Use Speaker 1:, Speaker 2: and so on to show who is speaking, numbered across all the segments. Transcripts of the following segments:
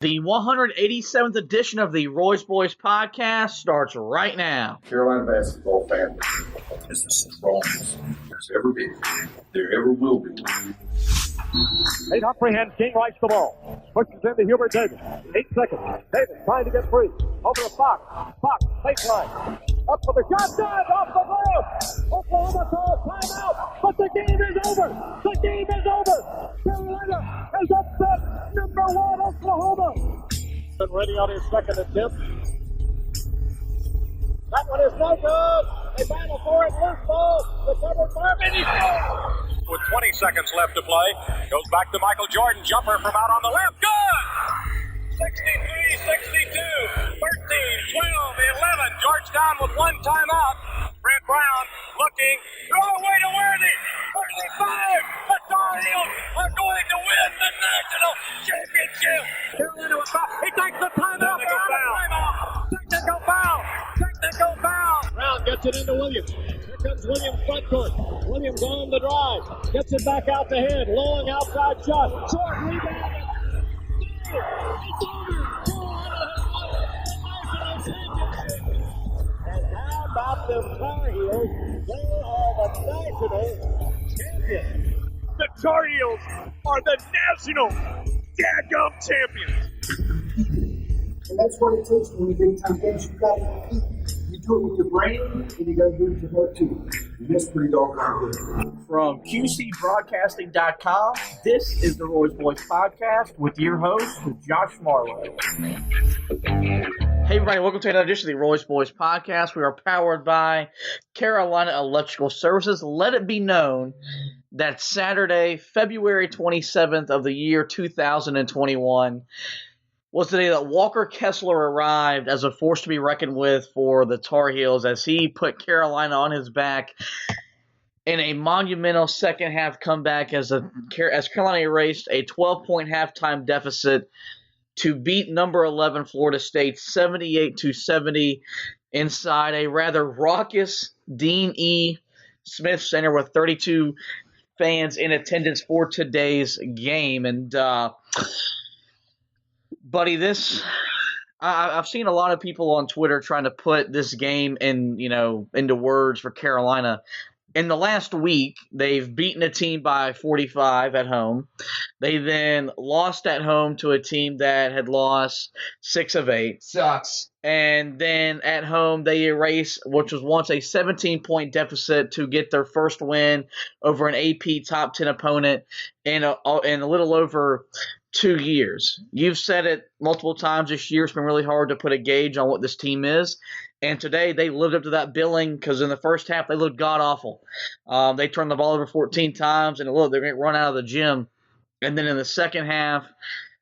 Speaker 1: The 187th edition of the Roy's Boys podcast starts right now.
Speaker 2: Carolina basketball family is the strongest there's ever been, there ever will be.
Speaker 3: Nate Humphrey hands King Rice the ball. Pushes into Hubert Davis. 8 seconds. Davis trying to get free. Over to Fox. Fox, baseline. Up for the shot. Good. Off the glass. Oklahoma calls timeout. But the game is over. The game is over. Carolina has upset number 1 Oklahoma. Been ready on his second attempt. That one is no good. They battle for it. Loose ball. Recovered Marvin. He scores.
Speaker 4: With 20 seconds left to play. Goes back to Michael Jordan. Jumper from out on the left. Good! 63, 62, 13, 12, 11. Georgetown with one timeout. Brent Brown looking. Throw away to Worthy. 35. The Tar Heels are going to win the national championship. Carolina with foul. He takes the timeout. Technical foul. Technical foul.
Speaker 3: Brown gets it into Williams. Here comes Williams front court. Williams on the drive. Gets it back out the head. Long outside shot. Short rebound. It's over. And how about the Tar Heels? They are the national champions.
Speaker 4: The Tar Heels are the national dadgum champions.
Speaker 5: And that's what it takes when you big time games. You got to compete. You do it with your brain, and you got to do it with your heart too. And that's pretty doggone good.
Speaker 1: From QCBroadcasting.com, this is the Roy's Boys podcast with your host, Josh Marlowe. Hey everybody, welcome to another edition of the Roy's Boys podcast. We are powered by Carolina Electrical Services. Let it be known that Saturday, February 27th of the year 2021, was the day that Walker Kessler arrived as a force to be reckoned with for the Tar Heels as he put Carolina on his back in a monumental second-half comeback as Carolina erased a 12-point halftime deficit to beat number 11 Florida State 78-70 inside a rather raucous Dean E. Smith Center with 32 fans in attendance for today's game. And buddy, I've seen a lot of people on Twitter trying to put this game into words for Carolina. In the last week, they've beaten a team by 45 at home. They then lost at home to a team that had lost 6 of 8.
Speaker 6: Sucks.
Speaker 1: And then at home, they erased, which was once a 17-point deficit to get their first win over an AP top 10 opponent in a little over 2 years. You've said it multiple times this year. It's been really hard to put a gauge on what this team is. And today they lived up to that billing because in the first half they looked god-awful. They turned the ball over 14 times, and they're going to run out of the gym. And then in the second half,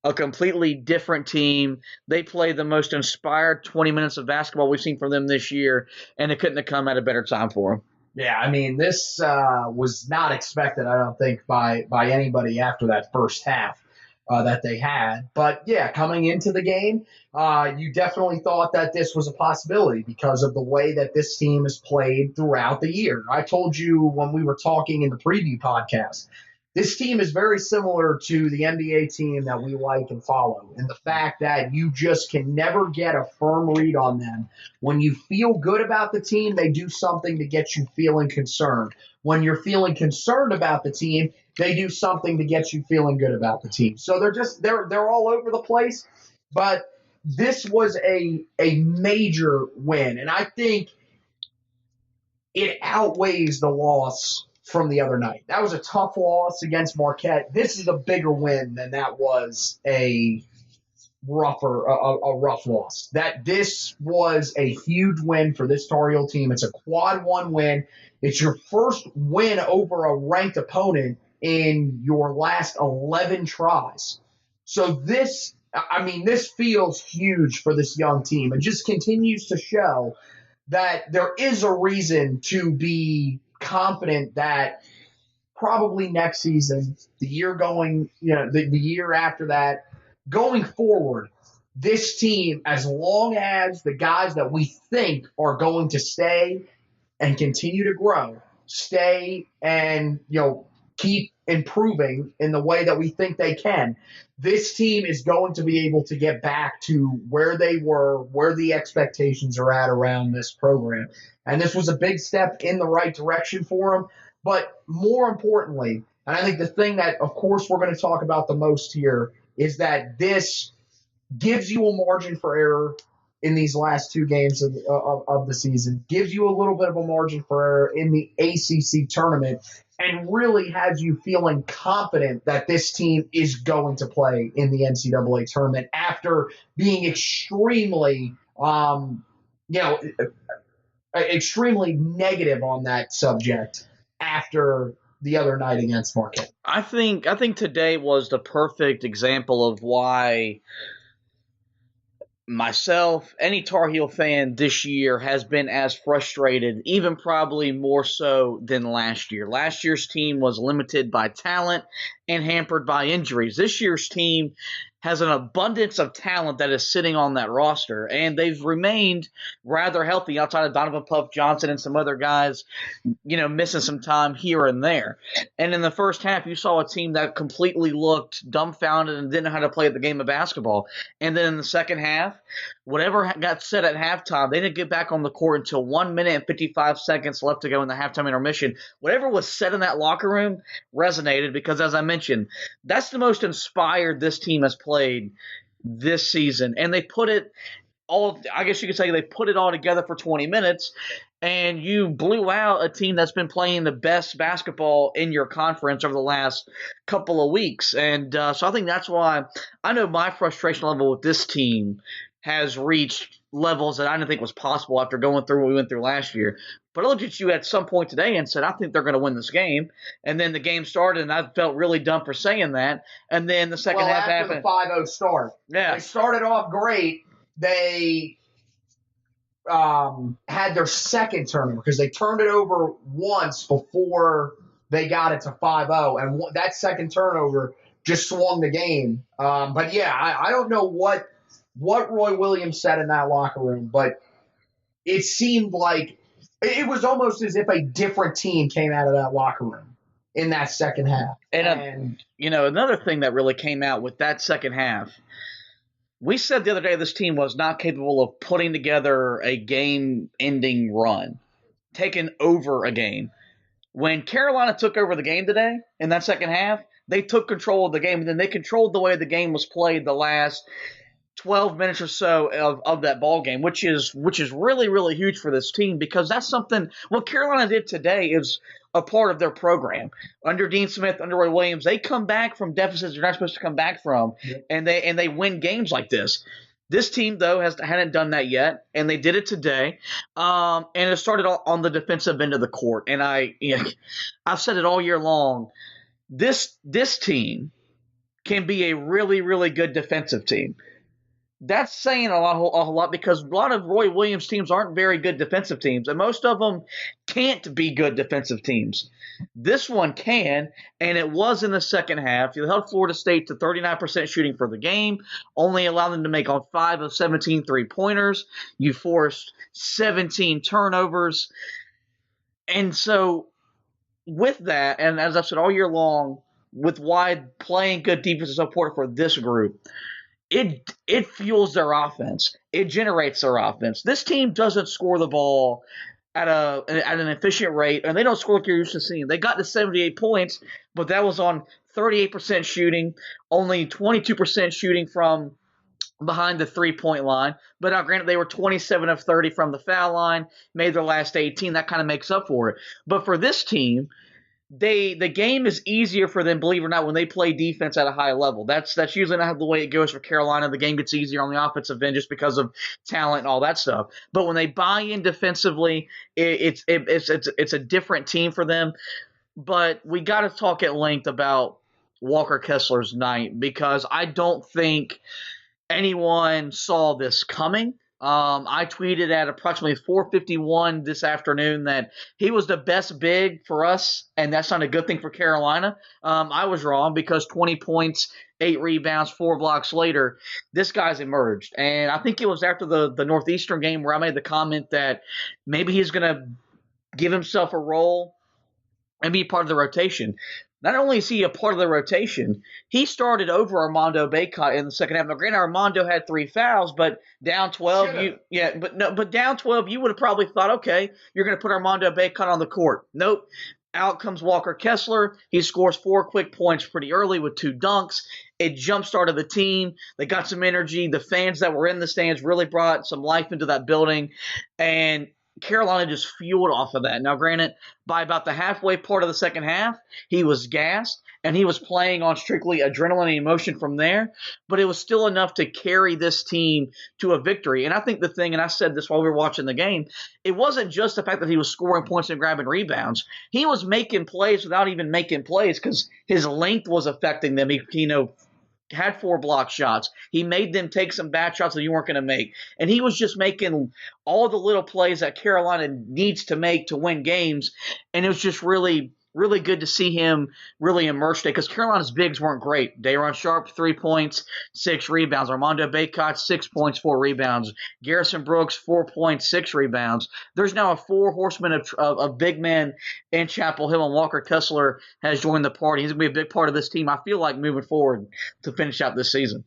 Speaker 1: a completely different team. They played the most inspired 20 minutes of basketball we've seen from them this year, and it couldn't have come at a better time for them.
Speaker 6: Yeah, I mean, this was not expected, I don't think, by anybody after that first half that they had. But, yeah, coming into the game, you definitely thought that this was a possibility because of the way that this team has played throughout the year. I told you when we were talking in the preview podcast, this team is very similar to the NBA team that we like and follow, and the fact that you just can never get a firm read on them. When you feel good about the team, they do something to get you feeling concerned. When you're feeling concerned about the team, they do something to get you feeling good about the team. So they're all over the place, but this was a major win, and I think it outweighs the loss from the other night. That was a tough loss against Marquette. This is a bigger win than that was a rough loss. That this was a huge win for this Tar Heel team. It's a quad 1 win. It's your first win over a ranked opponent in your last 11 tries. So this feels huge for this young team. It just continues to show that there is a reason to be confident that probably next season, the year after that, going forward, this team, as long as the guys that we think are going to stay and continue to grow, stay and keep improving in the way that we think they can, this team is going to be able to get back to where they were, where the expectations are at around this program. And this was a big step in the right direction for them. But more importantly, and I think the thing that, of course, we're going to talk about the most here is that this gives you a margin for error in these last two games of the season, gives you a little bit of a margin for error in the ACC tournament, and really has you feeling confident that this team is going to play in the NCAA tournament after being extremely, extremely negative on that subject after the other night against Marquette.
Speaker 1: I think today was the perfect example of why myself, any Tar Heel fan this year has been as frustrated, even probably more so than last year. Last year's team was limited by talent and hampered by injuries. This year's team has an abundance of talent that is sitting on that roster, and they've remained rather healthy outside of Donovan Puff Johnson and some other guys, missing some time here and there. And in the first half, you saw a team that completely looked dumbfounded and didn't know how to play the game of basketball. And then in the second half, whatever got said at halftime, they didn't get back on the court until 1 minute and 55 seconds left to go in the halftime intermission. Whatever was said in that locker room resonated because, as I mentioned, that's the most inspired this team has played this season. And they put it all, I guess you could say they put it all together for 20 minutes, and you blew out a team that's been playing the best basketball in your conference over the last couple of weeks. And so I think that's why I know my frustration level with this team has reached levels that I didn't think was possible after going through what we went through last year. But I looked at you at some point today and said, I think they're going to win this game. And then the game started, and I felt really dumb for saying that. And then the second half
Speaker 6: after
Speaker 1: happened.
Speaker 6: The 5-0 start.
Speaker 1: Yeah.
Speaker 6: They started off great. They had their second turnover because they turned it over once before they got it to 5-0. And that second turnover just swung the game. But, yeah, I don't know what Roy Williams said in that locker room, but it seemed like it was almost as if a different team came out of that locker room in that second half.
Speaker 1: And another thing that really came out with that second half, we said the other day this team was not capable of putting together a game-ending run, taking over a game. When Carolina took over the game today in that second half, they took control of the game, and then they controlled the way the game was played the last 12 minutes or so of that ball game, which is really, really huge for this team because that's something what Carolina did today is a part of their program. Under Dean Smith, under Roy Williams, they come back from deficits they're not supposed to come back from, and they win games like this. This team, though, hadn't done that yet, and they did it today. And it started on the defensive end of the court. And I've said it all year long. This team can be a really, really good defensive team. That's saying a whole lot because a lot of Roy Williams teams aren't very good defensive teams, and most of them can't be good defensive teams. This one can, and it was in the second half. You held Florida State to 39% shooting for the game, only allowed them to make on 5 of 17 three-pointers. You forced 17 turnovers. And so with that, and as I've said all year long, with why playing good defense is so important for this group, it fuels their offense. It generates their offense. This team doesn't score the ball at an efficient rate, and they don't score like you're used to seeing. They got to 78 points, but that was on 38% shooting, only 22% shooting from behind the three-point line. But now, granted, they were 27 of 30 from the foul line, made their last 18. That kind of makes up for it. But for this team, the game is easier for them, believe it or not, when they play defense at a high level. That's usually not the way it goes for Carolina. The game gets easier on the offensive end just because of talent and all that stuff. But when they buy in defensively, it's a different team for them. But we got to talk at length about Walker Kessler's night because I don't think anyone saw this coming. I tweeted at approximately 4:51 this afternoon that he was the best big for us, and that's not a good thing for Carolina. I was wrong because 20 points, 8 rebounds, 4 blocks later, this guy's emerged. And I think it was after the Northeastern game where I made the comment that maybe he's going to give himself a role and be part of the rotation. not only is he a part of the rotation, he started over Armando Bacot in the second half. Now, granted, Armando had 3 fouls, but down 12, but down 12, you would have probably thought, okay, you're going to put Armando Bacot on the court. Nope. Out comes Walker Kessler. He scores 4 quick points pretty early with 2 dunks. It jump-started the team. They got some energy. The fans that were in the stands really brought some life into that building. And Carolina just fueled off of that. Now, granted, by about the halfway part of the second half, he was gassed, and he was playing on strictly adrenaline and emotion from there, but it was still enough to carry this team to a victory. And I think the thing, and I said this while we were watching the game, it wasn't just the fact that he was scoring points and grabbing rebounds. He was making plays without even making plays because his length was affecting them. He had 4 block shots. He made them take some bad shots that you weren't going to make. And he was just making all the little plays that Carolina needs to make to win games. And it was just really, really good to see him really immerse today because Carolina's bigs weren't great. Day'Ron Sharpe, 3 points, 6 rebounds. Armando Bacot, 6 points, 4 rebounds. Garrison Brooks, 4 points, 6 rebounds. There's now a 4 horsemen of big men in Chapel Hill, and Walker Kessler has joined the party. He's going to be a big part of this team, I feel like, moving forward to finish out this season.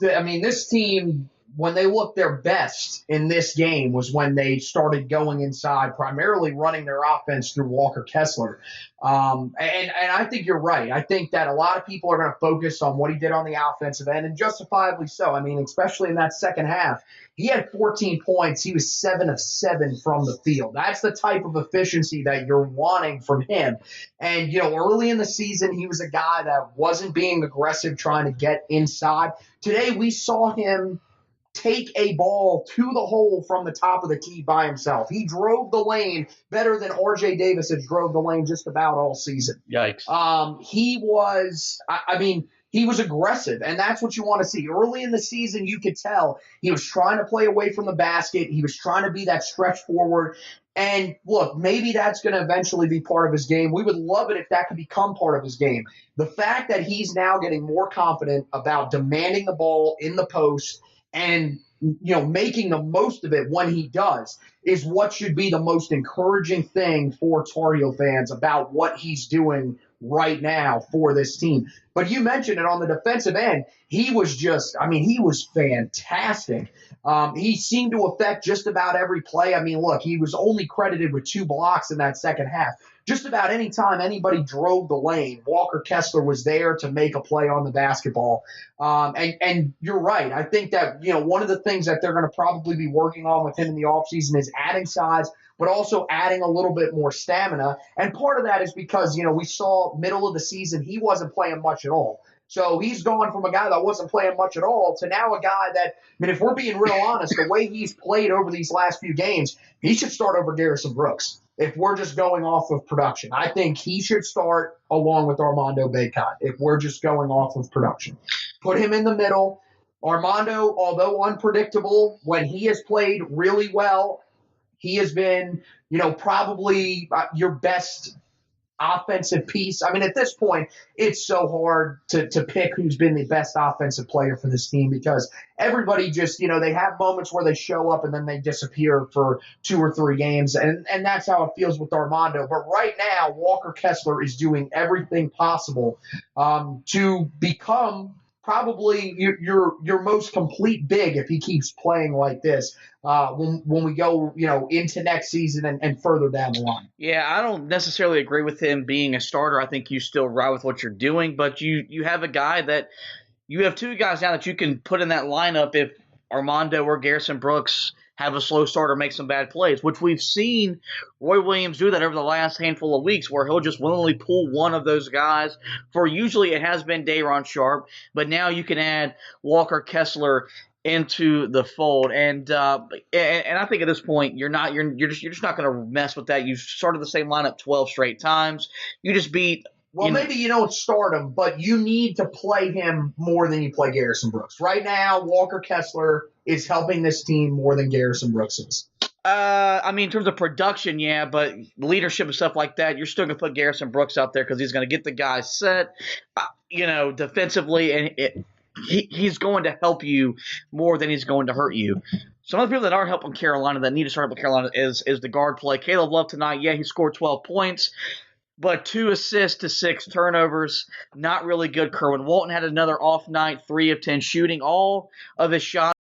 Speaker 6: This team, when they looked their best in this game was when they started going inside, primarily running their offense through Walker Kessler. And I think you're right. I think that a lot of people are going to focus on what he did on the offensive end, and justifiably so. I mean, especially in that second half, he had 14 points. He was 7 of 7 from the field. That's the type of efficiency that you're wanting from him. And, early in the season, he was a guy that wasn't being aggressive trying to get inside. Today, we saw him take a ball to the hole from the top of the key by himself. He drove the lane better than R.J. Davis has drove the lane just about all season.
Speaker 1: Yikes.
Speaker 6: He was aggressive, and that's what you want to see. Early in the season, you could tell he was trying to play away from the basket. He was trying to be that stretch forward. And look, maybe that's going to eventually be part of his game. We would love it if that could become part of his game. The fact that he's now getting more confident about demanding the ball in the post and making the most of it when he does is what should be the most encouraging thing for Tar Heel fans about what he's doing right now for this team. But you mentioned it on the defensive end. He was fantastic. He seemed to affect just about every play. I mean, look, he was only credited with 2 blocks in that second half. Just about any time anybody drove the lane, Walker Kessler was there to make a play on the basketball. And you're right. I think that, one of the things that they're going to probably be working on with him in the offseason is adding size, but also adding a little bit more stamina. And part of that is because, we saw middle of the season, he wasn't playing much at all. So he's gone from a guy that wasn't playing much at all to now a guy that, if we're being real honest, the way he's played over these last few games, he should start over Garrison Brooks. If we're just going off of production, I think he should start along with Armando Bacot if we're just going off of production. Put him in the middle. Armando, although unpredictable, when he has played really well, he has been, probably your best offensive piece. I mean, at this point, it's so hard to pick who's been the best offensive player for this team because everybody just, they have moments where they show up and then they disappear for 2 or 3 games. And that's how it feels with Armando. But right now, Walker Kessler is doing everything possible to become probably your most complete big if he keeps playing like this when we go into next season and further down the line.
Speaker 1: Yeah, I don't necessarily agree with him being a starter. I think you still ride with what you're doing, but you have a guy that you have 2 guys now that you can put in that lineup if Armando or Garrison Brooks have a slow start or make some bad plays, which we've seen Roy Williams do that over the last handful of weeks where he'll just willingly pull one of those guys. For usually it has been Day'Ron Sharpe, but now you can add Walker Kessler into the fold. And I think at this point you're just not going to mess with that. You've started the same lineup 12 straight times. You just beat.
Speaker 6: Well, maybe you don't start him, but you need to play him more than you play Garrison Brooks. Right now, Walker Kessler is helping this team more than Garrison Brooks is.
Speaker 1: In terms of production, yeah, but leadership and stuff like that, you're still going to put Garrison Brooks out there because he's going to get the guys set, defensively, and he's going to help you more than he's going to hurt you. Some of the people that aren't helping Carolina that need to start helping Carolina is the guard play. Caleb Love tonight, yeah, he scored 12 points. but 2 assists to 6 turnovers. Not really good. Kerwin Walton had another off night, 3 of 10 shooting. All of his shots